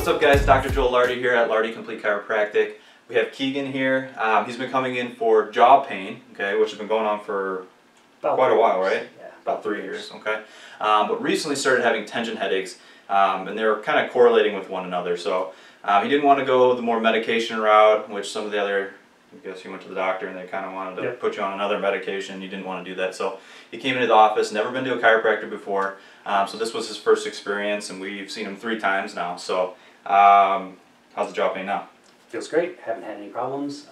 What's up guys, Dr. Joel Lardi here at Lardi Complete Chiropractic. We have Keegan here. He's been coming in for jaw pain, okay, which has been going on for quite a while, right? Yeah. About 3 years, okay. But recently started having tension headaches, and they were kind of correlating with one another. So he didn't want to go the more medication route, which some of the other, I guess he went to the doctor and they kind of wanted to put you on another medication. You didn't want to do that. So he came into the office, never been to a chiropractor before. So this was his first experience, and we've seen him 3 times now. So how's the jaw pain now? Feels great. Haven't had any problems.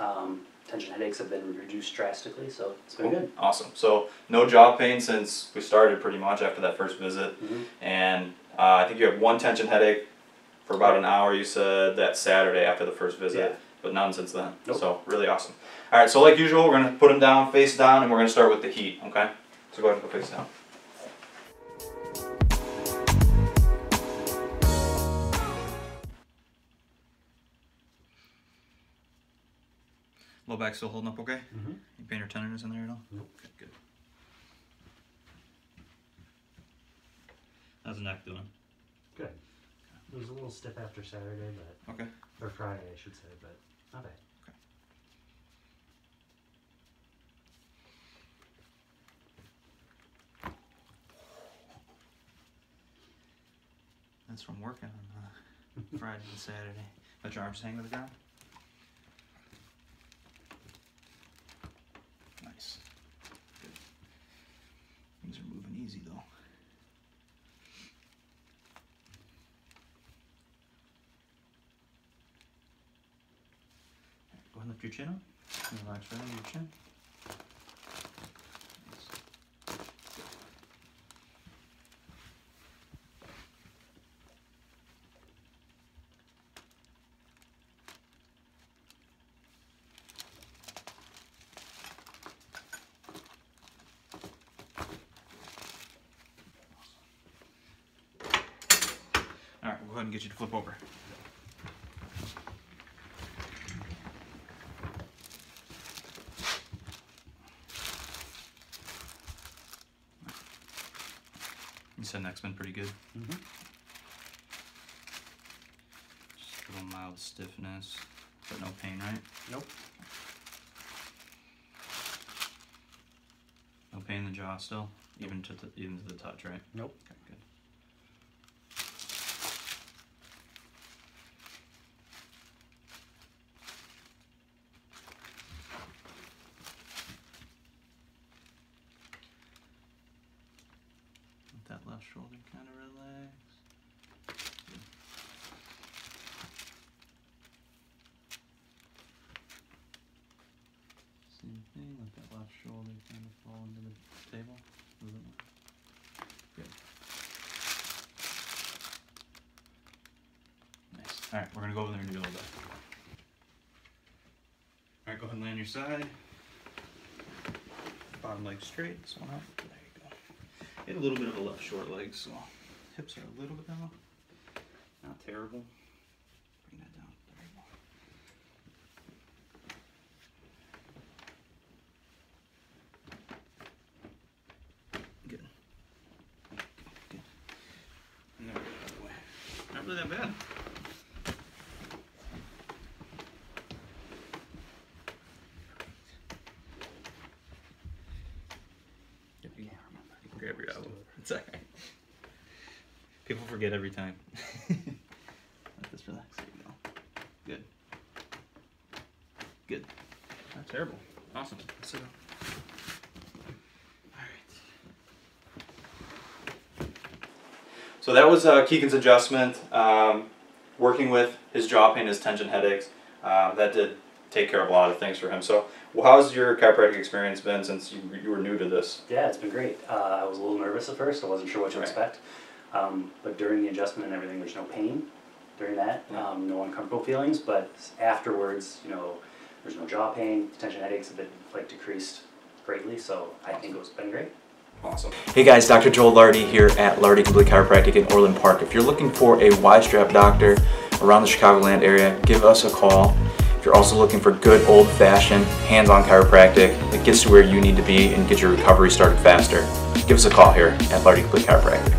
Tension headaches have been reduced drastically, so it's been good. Awesome. So no jaw pain since we started pretty much after that first visit. And I think you have 1 tension headache for about an hour, you said, that Saturday after the first visit, but none since then. So really awesome. All right, so like usual, we're going to put him down, face down, and we're going to start with the heat, okay? So go ahead and go face down. Low back still holding up okay? Any pain or tenderness in there at all? Nope. Okay, good. How's the neck doing? Good. It was a little stiff after Saturday, but or Friday, I should say, but not bad. Okay. That's from working on Friday and Saturday. Let your arms hang to the ground. Nice. Good. Things are moving easy though. Go ahead and lift your chin up. Relax right under your chin. Nice. Good. All right, we'll go ahead and get you to flip over. You said neck's been pretty good. Just a little mild stiffness, but no pain, right? Nope. No pain in the jaw still, even to the touch, right? Nope. Okay, good. Let that left shoulder kind of relax. Good. Same thing, let that left shoulder kind of fall into the table. A little bit more. Good. Nice. Alright, we're going to go over there and do a little bit. Alright, go ahead and lay on your side. Bottom leg straight, this one up. There you go. Get a little bit of a left short leg, so hips are a little bit down. Not terrible. Bring that down. There you go. Good. Good. And there we go, out of the way. Not really that bad. You can grab your elbow. It's alright. People forget every time. Let this relax. There you go. Good. Good. Not terrible. Awesome. Let's sit down. Alright. So that was Keegan's adjustment. Working with his jaw pain, his tension headaches. That did take care of a lot of things for him. So how's your chiropractic experience been since you were new to this? Yeah, it's been great. I was a little nervous at first. I wasn't sure what to expect. But during the adjustment and everything, there's no pain during that, no uncomfortable feelings. But afterwards, you know, there's no jaw pain. Tension headaches have been decreased greatly. So I think it's been great. Awesome. Hey guys, Dr. Joel Lardi here at Lardi Complete Chiropractic in Orland Park. If you're looking for a wide-strap doctor around the Chicagoland area, give us a call. If you're also looking for good old-fashioned hands-on chiropractic that gets to where you need to be and get your recovery started faster, give us a call here at Lardi Complete Chiropractic.